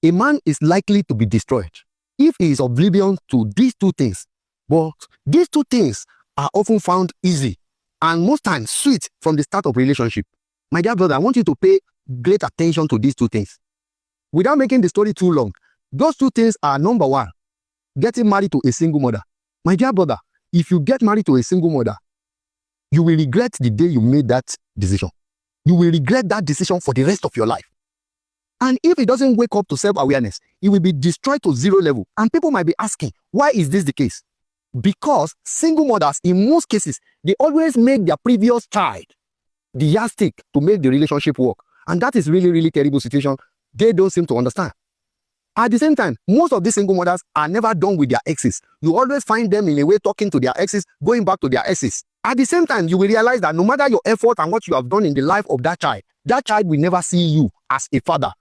a man is likely to be destroyed if he is oblivious to these two things. But these two things are often found easy and most times sweet from the start of a relationship. My dear brother, I want you to pay great attention to these two things. Without making the story too long, those two things are: number one, getting married to a single mother. My dear brother, if you get married to a single mother, you will regret the day you made that decision. You will regret that decision for the rest of your life. And if it doesn't wake up to self-awareness, it will be destroyed to zero level. And people might be asking, why is this the case? Because single mothers, in most cases, they always make their previous child the yardstick to make the relationship work. And that is really, really terrible situation they don't seem to understand. At the same time, most of these single mothers are never done with their exes. You always find them in a way talking to their exes, going back to their exes. At the same time, you will realize that no matter your effort and what you have done in the life of that child will never see you as a father.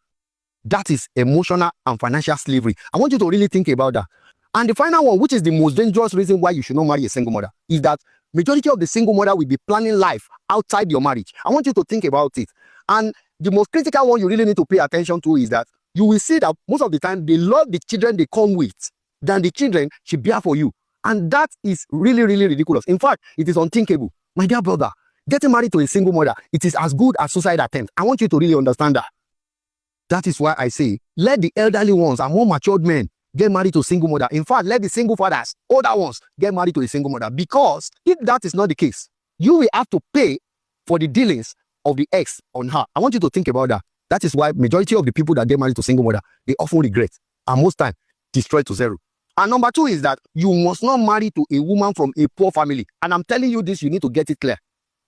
That is emotional and financial slavery. I want you to really think about that. And the final one, which is the most dangerous reason why you should not marry a single mother, is that majority of the single mother will be planning life outside your marriage. I want you to think about it. And the most critical one you really need to pay attention to is that you will see that most of the time they love the children they come with than the children she bear for you. And that is really, really ridiculous. In fact, it is unthinkable. My dear brother, getting married to a single mother, it is as good as suicide attempt. I want you to really understand that. That is why I say, let the elderly ones and more matured men get married to a single mother. In fact, let the single fathers, older ones, get married to a single mother. Because if that is not the case, you will have to pay for the dealings of the ex on her. I want you to think about that. That is why majority of the people that get married to single mother, they often regret and most time destroy to zero. And number two is that you must not marry to a woman from a poor family. And I'm telling you this, you need to get it clear.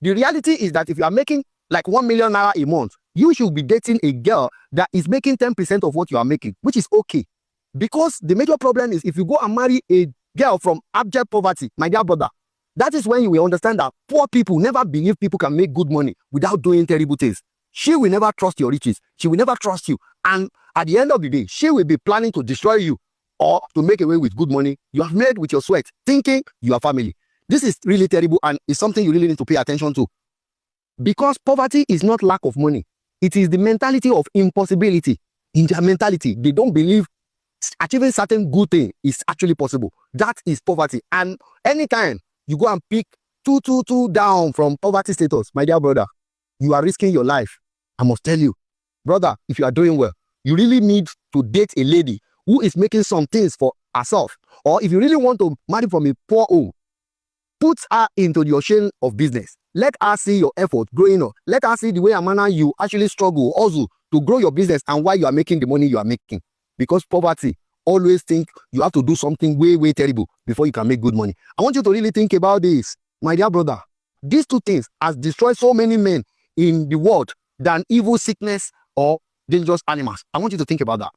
The reality is that if you are making like 1 million naira a month, you should be dating a girl that is making 10% of what you are making, which is okay. Because the major problem is if you go and marry a girl from abject poverty, my dear brother, that is when you will understand that poor people never believe people can make good money without doing terrible things. She will never trust your riches. She will never trust you. And at the end of the day, she will be planning to destroy you or to make away with good money you have made with your sweat, thinking you are family. This is really terrible and it's something you really need to pay attention to. Because poverty is not lack of money. It is the mentality of impossibility. In their mentality, they don't believe achieving certain good thing is actually possible. That is poverty. And anytime you go and pick 222 down from poverty status, my dear brother, you are risking your life. I must tell you, brother, if you are doing well, you really need to date a lady who is making some things for herself. Or if you really want to marry from a poor home, put her into the ocean of business. Let her see your effort growing up. Let her see the way and manner you actually struggle also to grow your business and why you are making the money you are making. Because poverty, always think you have to do something way, way terrible before you can make good money. I want you to really think about this, my dear brother. These two things has destroyed so many men in the world than evil, sickness, or dangerous animals. I want you to think about that.